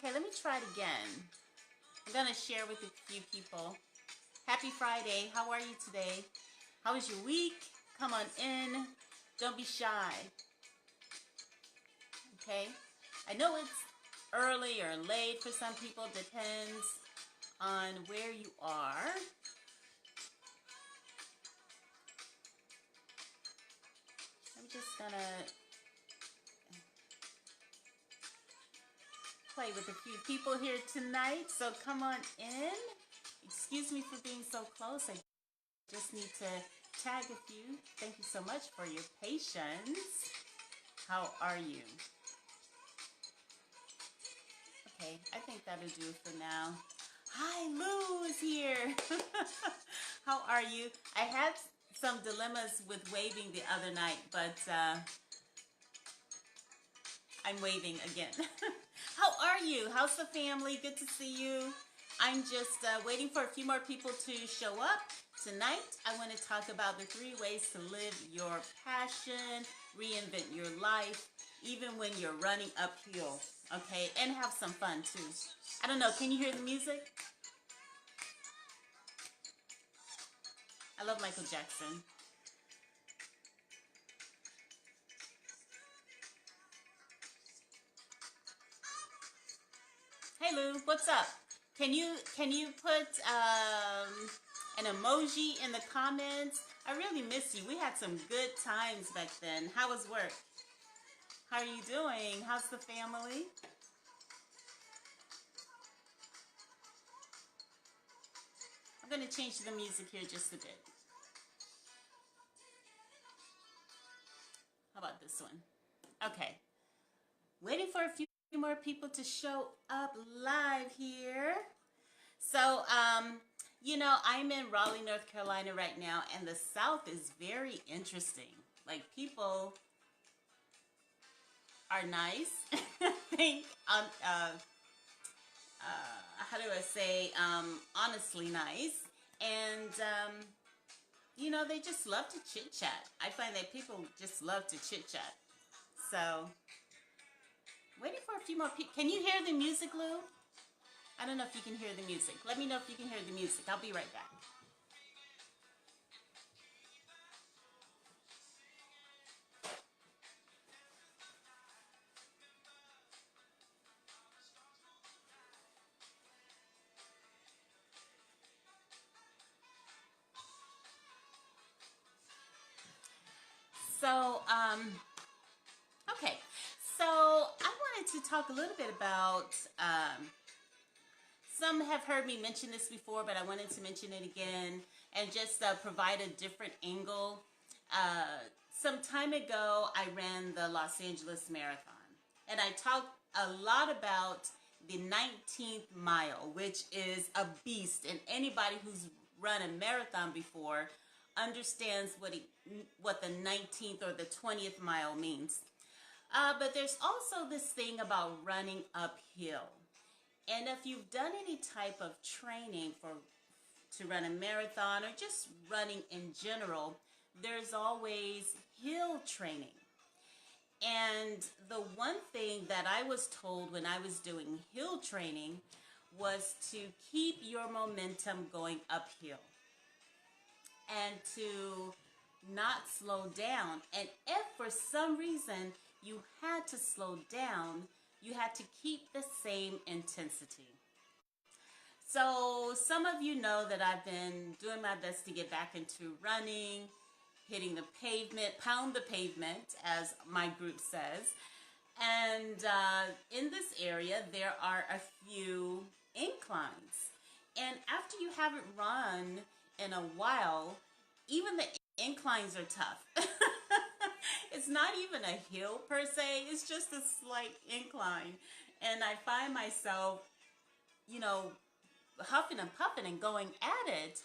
Okay, let me try it again. I'm gonna share with a few people. Happy Friday. How are you today? How was your week? Come on in. Don't be shy. Okay? I know it's early or late for some people. Depends on where you are. I'm just gonna play with a few people here tonight, so come on in. Excuse me for being so close. I just need to tag a few. Thank you so much for your patience. How are you? Okay, I think that'll do it for now. Hi, Lou is here. How are you? I had some dilemmas with waving the other night, but I'm waving again. How are you? How's the family? Good to see you. I'm just waiting for a few more people to show up. Tonight, I want to talk about the 3 ways to live your passion, reinvent your life, even when you're running uphill, okay? And have some fun, too. I don't know, can you hear the music? I love Michael Jackson. Hey Lou, what's up? Can you put an emoji in the comments? I really miss you. We had some good times back then. How was work? How are you doing? How's the family? I'm going to change the music here just a bit. How about this one? Okay. Waiting for a few more people to show up live here. So, you know, I'm in Raleigh, North Carolina right now, and the South is very interesting. Like, people are nice. I think, how do I say, honestly nice. And, you know, they just love to chit-chat. I find that people just love to chit-chat. So, waiting for a few more people. Can you hear the music, Lou? I don't know if you can hear the music. Let me know if you can hear the music. I'll be right back. So, okay. So, I wanted to talk a little bit about, some have heard me mention this before, but I wanted to mention it again and just provide a different angle. Some time ago, I ran the Los Angeles Marathon, and I talked a lot about the 19th mile, which is a beast, and anybody who's run a marathon before understands what the 19th or the 20th mile means. But there's also this thing about running uphill. And if you've done any type of training to run a marathon or just running in general, there's always hill training. And the one thing that I was told when I was doing hill training was to keep your momentum going uphill and to not slow down. And if for some reason you had to slow down, you had to keep the same intensity. So some of you know that I've been doing my best to get back into running, hitting the pavement, pound the pavement, as my group says. And in this area, there are a few inclines. And after you haven't run in a while, even the inclines are tough. It's not even a hill per se, it's just a slight incline. And I find myself, you know, huffing and puffing and going at it.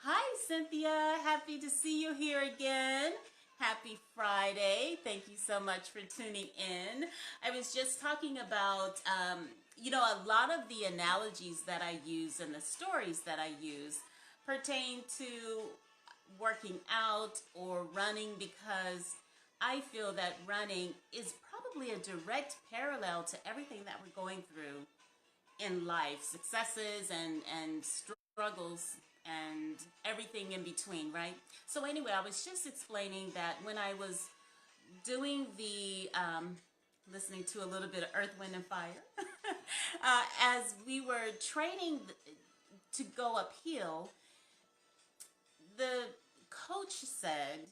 Hi, Cynthia. Happy to see you here again. Happy Friday. Thank you so much for tuning in. I was just talking about, you know, a lot of the analogies that I use and the stories that I use pertain to working out or running, because I feel that running is probably a direct parallel to everything that we're going through in life, successes and struggles and everything in between, right? So anyway, I was just explaining that when I was doing the listening to a little bit of Earth, Wind, and Fire, as we were training to go uphill, the coach said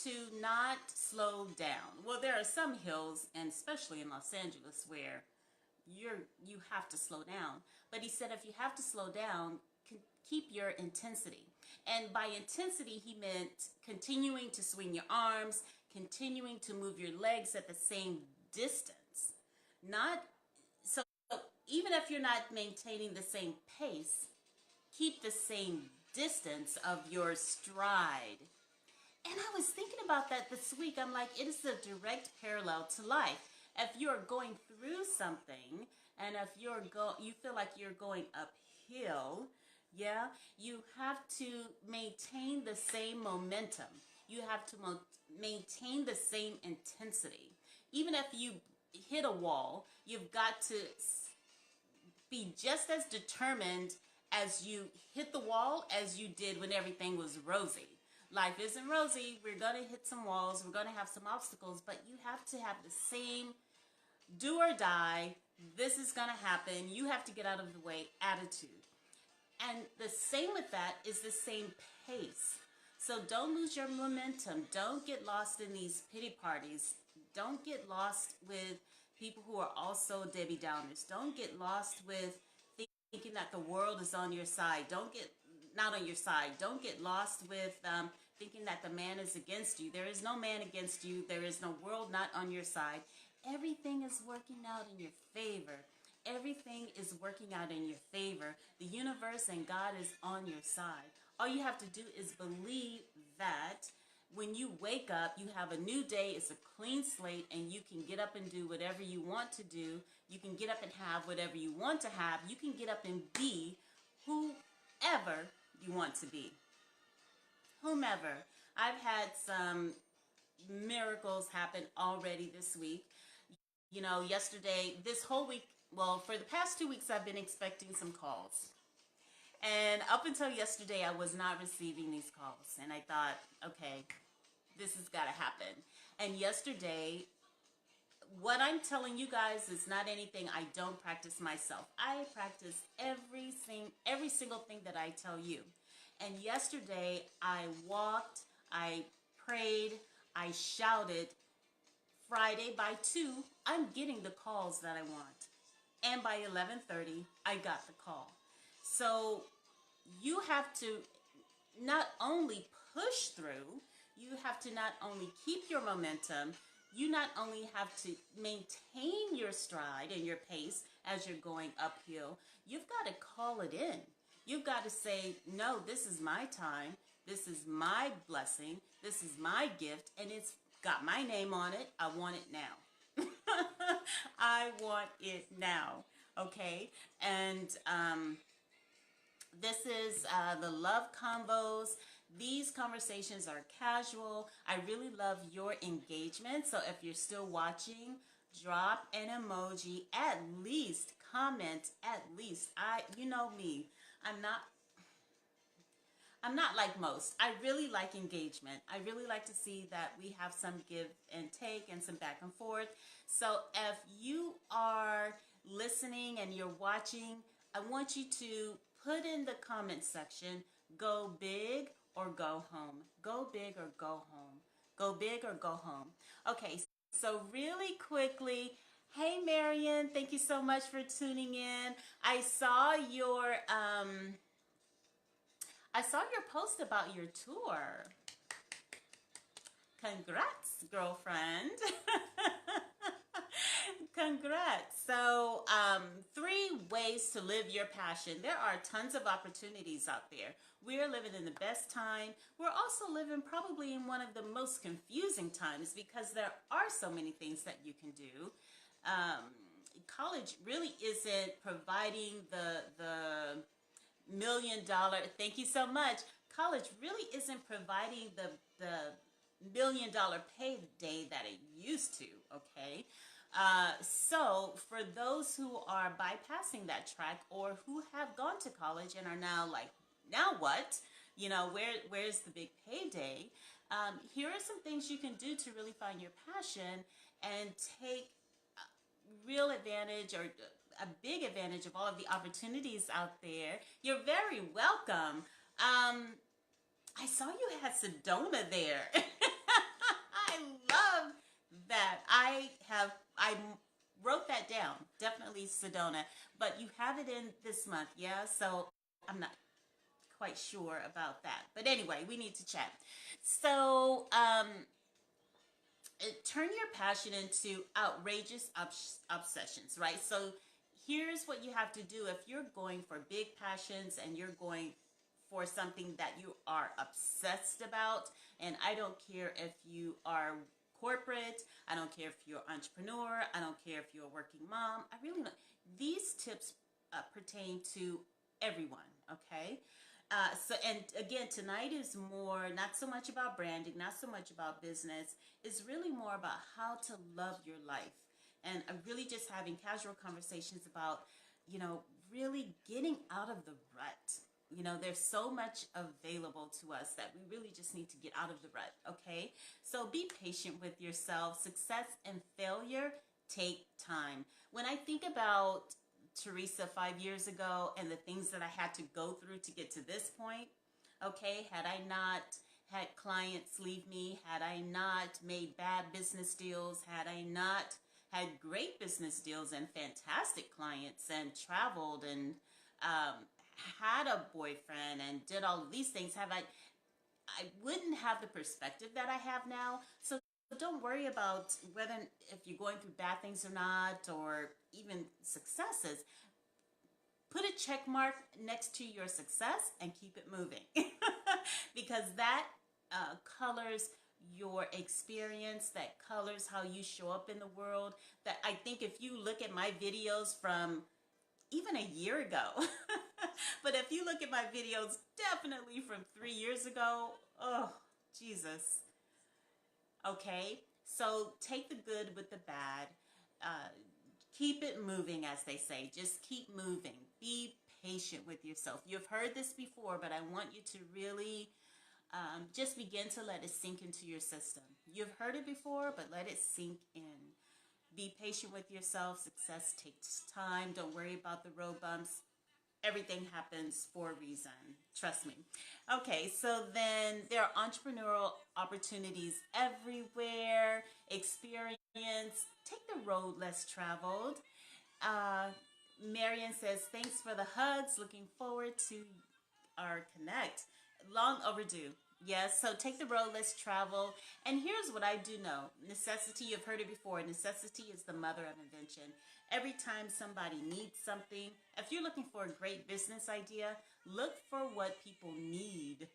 to not slow down. Well, there are some hills, and especially in Los Angeles, where you have to slow down. But he said if you have to slow down, keep your intensity. And by intensity, he meant continuing to swing your arms, continuing to move your legs at the same distance. Not so even if you're not maintaining the same pace, keep the same distance of your stride. And I was thinking about that this week. I'm like, it is a direct parallel to life. If you're going through something, and if you feel like you're going uphill, yeah, you have to maintain the same momentum. You have to maintain the same intensity. Even if you hit a wall, you've got to be just as determined as you hit the wall as you did when everything was rosy. Life isn't rosy. We're going to hit some walls. We're going to have some obstacles, but you have to have the same do or die. This is going to happen. You have to get out of the way attitude. And the same with that is the same pace. So don't lose your momentum. Don't get lost in these pity parties. Don't get lost with people who are also Debbie Downers. Don't get lost with thinking that the world is on your side. Not on your side. Don't get lost with thinking that the man is against you. There is no man against you. There is no world not on your side. Everything is working out in your favor. Everything is working out in your favor. The universe and God is on your side. All you have to do is believe that when you wake up, you have a new day, it's a clean slate, and you can get up and do whatever you want to do. You can get up and have whatever you want to have. You can get up and be whoever you want to be. Whomever. I've had some miracles happen already this week. You know, yesterday, this whole week, well, for the past 2 weeks, I've been expecting some calls. And up until yesterday, I was not receiving these calls. And I thought, okay, this has got to happen. And yesterday, what I'm telling you guys is not anything I don't practice myself. I practice every single thing that I tell you. And yesterday, I walked, I prayed, I shouted. Friday by 2, I'm getting the calls that I want. And by 11:30, I got the call. So you have to not only push through, you have to not only keep your momentum, you not only have to maintain your stride and your pace as you're going uphill, you've got to call it in. You've got to say, no, this is my time. This is my blessing. This is my gift. And it's got my name on it. I want it now. I want it now. Okay. And this is the Love Convos. These conversations are casual. I really love your engagement. So if you're still watching, drop an emoji, at least comment, at least. You know me. I'm not like most. I really like engagement. I really like to see that we have some give and take and some back and forth. So if you are listening and you're watching, I want you to put in the comment section, go big or go home. Go big or go home. Go big or go home. Okay, so really quickly, hey Marion, thank you so much for tuning in. I saw your post about your tour. Congrats, girlfriend. Congrats. So, 3 ways to live your passion. There are tons of opportunities out there. We're living in the best time. We're also living probably in one of the most confusing times because there are so many things that you can do. College really isn't providing the $1 million, thank you so much. College really isn't providing the $1 million payday that it used to, okay? So for those who are bypassing that track or who have gone to college and are now like, now what? You know, where's the big payday? Here are some things you can do to really find your passion and take real advantage or a big advantage of all of the opportunities out there. You're very welcome. I saw you had Sedona there. I love that. I wrote that down. Definitely Sedona. But you have it in this month, yeah? So I'm not quite sure about that. But anyway, we need to chat. So, turn your passion into outrageous obsessions, right? So here's what you have to do if you're going for big passions and you're going for something that you are obsessed about. And I don't care if you are corporate, I don't care if you're an entrepreneur, I don't care if you're a working mom. I really don't. These tips pertain to everyone, okay? And again, tonight is more, not so much about branding, not so much about business. It's really more about how to love your life. And I'm really just having casual conversations about, you know, really getting out of the rut. You know, there's so much available to us that we really just need to get out of the rut, okay? So be patient with yourself. Success and failure take time. When I think about Theresa 5 years ago and the things that I had to go through to get to this point, okay, had I not had clients leave me, had I not made bad business deals, had I not had great business deals and fantastic clients and traveled and had a boyfriend and did all of these things, I wouldn't have the perspective that I have now. So don't worry about whether if you're going through bad things or not, or even successes. Put a check mark next to your success and keep it moving because that colors your experience, that colors how you show up in the world. That I think if you look at my videos from even a year ago, but if you look at my videos definitely from 3 years ago, oh, Jesus. Okay, so take the good with the bad. Keep it moving, as they say. Just keep moving. Be patient with yourself. You've heard this before, but I want you to really just begin to let it sink into your system. You've heard it before, but let it sink in. Be patient with yourself. Success takes time. Don't worry about the road bumps. Everything happens for a reason. Trust me. Okay, so then there are entrepreneurial opportunities everywhere. Experience. Take the road less traveled. Marian says, thanks for the hugs. Looking forward to our connect. Long overdue. Yes, so take the road less traveled. And here's what I do know. Necessity, you've heard it before. Necessity is the mother of invention. Every time somebody needs something, if you're looking for a great business idea, look for what people need.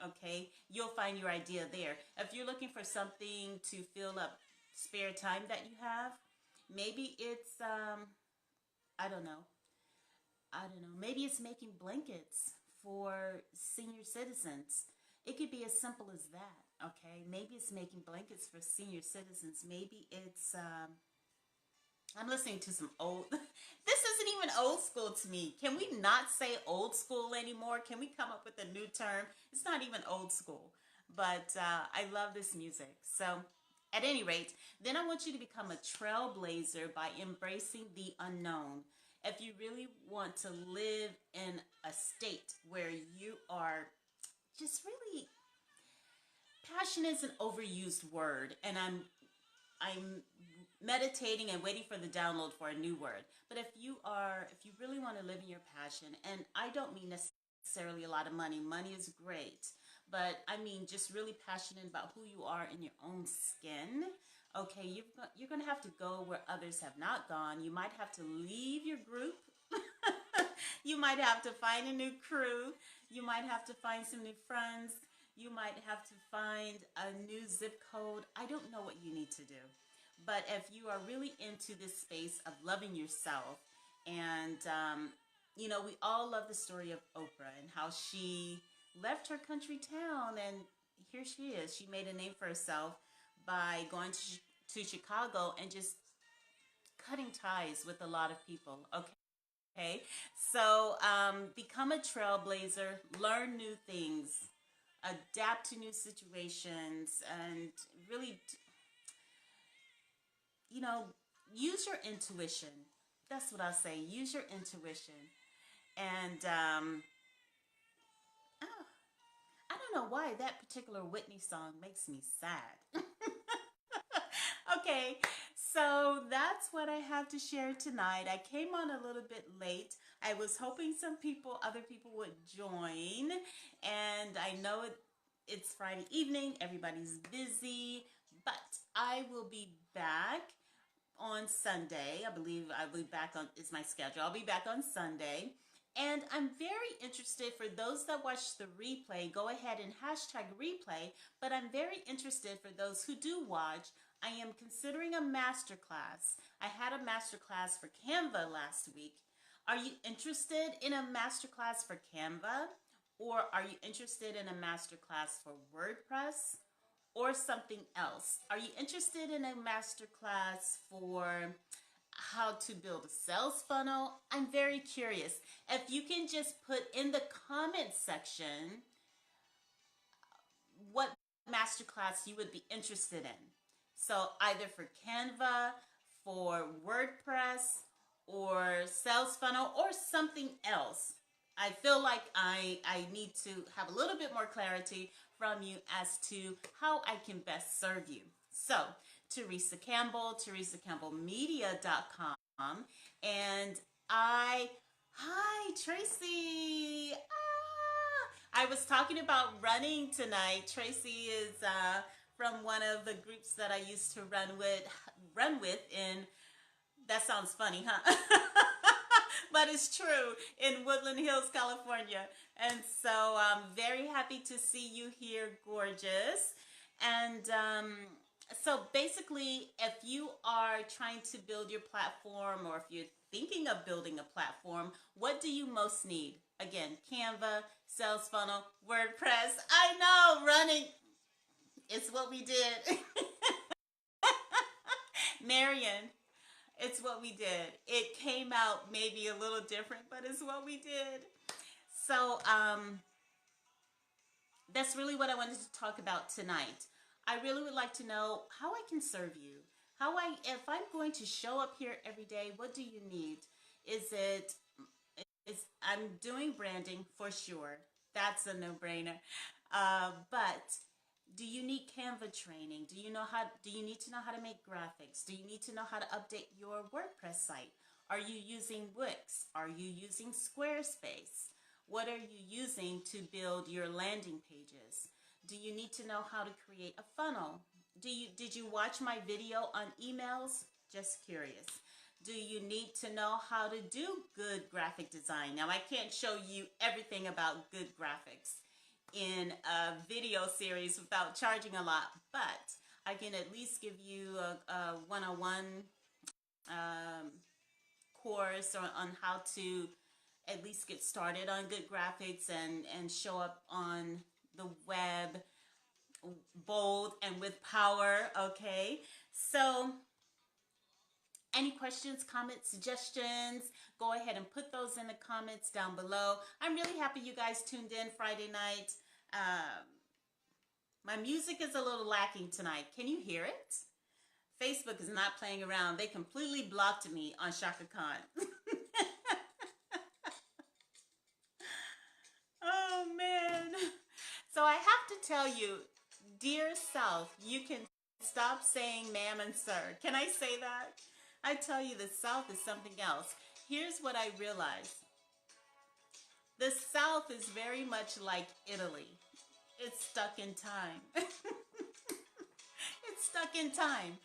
Okay, you'll find your idea there. If you're looking for something to fill up spare time that you have, maybe it's I don't know. Maybe it's making blankets for senior citizens. It could be as simple as that. Okay, maybe it's making blankets for senior citizens. Maybe it's I'm listening to some old. This isn't even old school to me. Can we not say old school anymore? Can we come up with a new term? It's not even old school, but I love this music. So, at any rate, then I want you to become a trailblazer by embracing the unknown. If you really want to live in a state where you are just really, passion is an overused word, and I'm meditating and waiting for the download for a new word. But if you really want to live in your passion, and I don't mean necessarily a lot of money. Money is great, but I mean just really passionate about who you are in your own skin. Okay, you're going to have to go where others have not gone. You might have to leave your group. You might have to find a new crew. You might have to find some new friends. You might have to find a new zip code. I don't know what you need to do. But if you are really into this space of loving yourself, and, we all love the story of Oprah and how she left her country town, and here she is. She made a name for herself by going to Chicago and just cutting ties with a lot of people. Okay, so become a trailblazer, learn new things, adapt to new situations, and really, you know, use your intuition. That's what I'll say. Use your intuition. And oh, I don't know why that particular Whitney song makes me sad. Okay, so that's what I have to share tonight. I came on a little bit late. I was hoping other people would join, and I know it's Friday evening, everybody's busy, but I will be back on Sunday. I believe I'll be back on, is my schedule. I'll be back on Sunday. And I'm very interested, for those that watch the replay, go ahead and hashtag replay. But I'm very interested for those who do watch. I am considering a masterclass. I had a masterclass for Canva last week. Are you interested in a masterclass for Canva? Or are you interested in a masterclass for WordPress? Or something else? Are you interested in a masterclass for how to build a sales funnel? I'm very curious. If you can just put in the comment section what masterclass you would be interested in. So either for Canva, for WordPress, or sales funnel, or something else. I feel like I need to have a little bit more clarity from you as to how I can best serve you. So, Theresa Campbell, TheresaCampbellMedia.com, and hi, Tracy. I was talking about running tonight. Tracy is from one of the groups that I used to run with in, that sounds funny, huh? But it's true, in Woodland Hills, California. And so I'm very happy to see you here, gorgeous. And so basically, if you are trying to build your platform, or if you're thinking of building a platform, what do you most need? Again, Canva, sales funnel, WordPress. I know, running, it's what we did. Marion, it's what we did. It came out maybe a little different, but it's what we did. So that's really what I wanted to talk about tonight. I really would like to know how I can serve you. If I'm going to show up here every day, what do you need? I'm doing branding for sure. That's a no-brainer. But do you need Canva training? Do you need to know how to make graphics? Do you need to know how to update your WordPress site? Are you using Wix? Are you using Squarespace? What are you using to build your landing pages? Do you need to know how to create a funnel? Did you watch my video on emails? Just curious. Do you need to know how to do good graphic design? Now, I can't show you everything about good graphics in a video series without charging a lot, but I can at least give you a one-on-one course on how to at least get started on good graphics and show up on the web bold and with power. Okay, so any questions, comments, suggestions, go ahead and put those in the comments down below. I'm really happy you guys tuned in Friday night. My music is a little lacking tonight. Can you hear it? Facebook is not playing around. They completely blocked me on Shaka Khan. Oh, man. So I have to tell you, dear South, you can stop saying ma'am and sir. Can I say that? I tell you, the South is something else. Here's what I realized. The South is very much like Italy. It's stuck in time. It's stuck in time.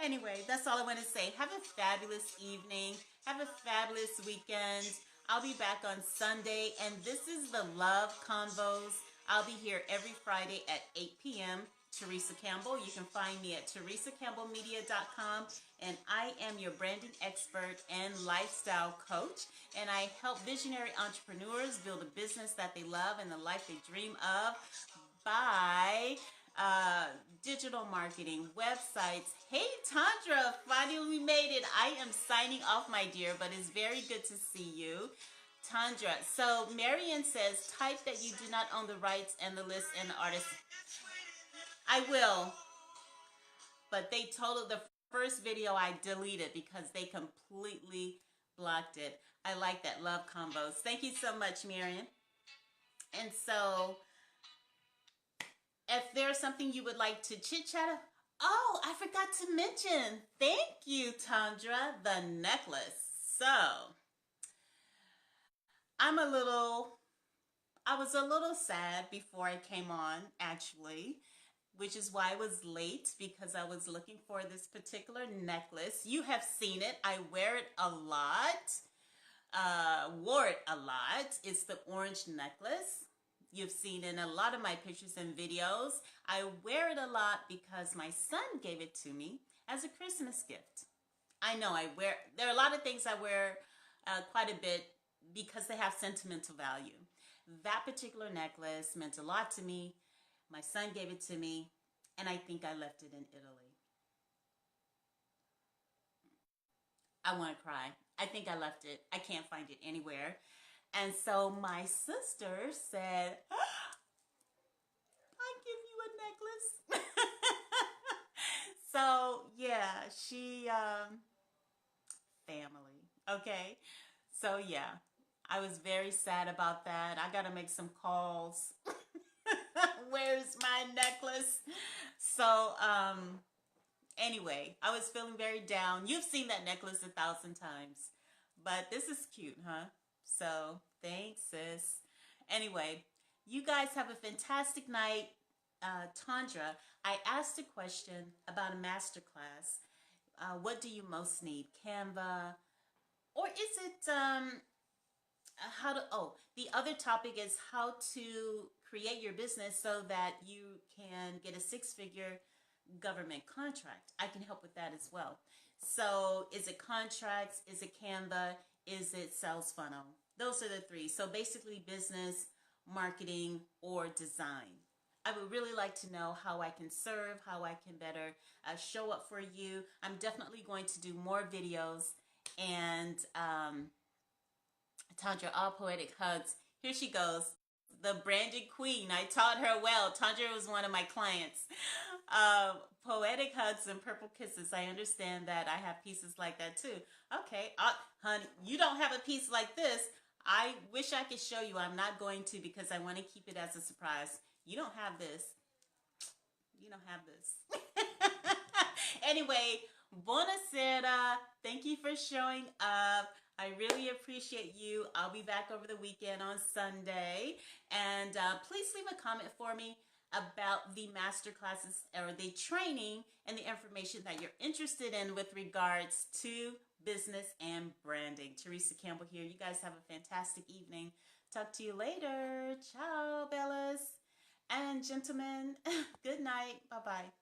Anyway, that's all I want to say. Have a fabulous evening. Have a fabulous weekend. I'll be back on Sunday, and this is the Love Convos. I'll be here every Friday at 8 p.m. Theresa Campbell. You can find me at TheresaCampbellMedia.com, and I am your branding expert and lifestyle coach, and I help visionary entrepreneurs build a business that they love and the life they dream of by digital marketing, websites. Hey, Tandra, finally made it. I am signing off, my dear, but it's very good to see you. Tandra. So Marion says, type that you do not own the rights and the list and the artist. I will, but they told the first video I deleted because they completely blocked it. I like that. Love Convos. Thank you so much, Marion. And so if there's something you would like to chit chat, oh, I forgot to mention. Thank you, Tandra, the necklace. So I was a little sad before I came on, actually, which is why I was late, because I was looking for this particular necklace. You have seen it. I wear it a lot. Wore it a lot. It's the orange necklace. You've seen in a lot of my pictures and videos. I wear it a lot because my son gave it to me as a Christmas gift. I know there are a lot of things I wear quite a bit because they have sentimental value. That particular necklace meant a lot to me. My son gave it to me, and I think I left it in Italy. I want to cry. I think I left it. I can't find it anywhere. And so my sister said, I give you a necklace. So yeah, she, family. Okay. So yeah, I was very sad about that. I got to make some calls. Where's my necklace? So, anyway, I was feeling very down. You've seen that necklace 1,000 times, but this is cute, huh? So thanks, sis. Anyway, you guys have a fantastic night. Tandra, I asked a question about a masterclass. What do you most need? Canva? Or is it the other topic is how to create your business so that you can get a 6-figure government contract. I can help with that as well. So is it contracts? Is it Canva? Is it sales funnel? Those are the 3. So basically business, marketing, or design. I would really like to know how I can serve, how I can better show up for you. I'm definitely going to do more videos. And Tandra, all poetic hugs. Here she goes. The branded queen. I taught her well. Tandra was one of my clients. Poetic hugs and purple kisses. I understand that. I have pieces like that too. Okay, honey, you don't have a piece like this. I wish I could show you. I'm not going to because I want to keep it as a surprise. You don't have this. You don't have this. Anyway, buonasera. Thank you for showing up. I really appreciate you. I'll be back over the weekend on Sunday. And please leave a comment for me about the master classes or the training and the information that you're interested in with regards to business and branding. Theresa Campbell here. You guys have a fantastic evening. Talk to you later. Ciao, Bellas and gentlemen. Good night. Bye-bye.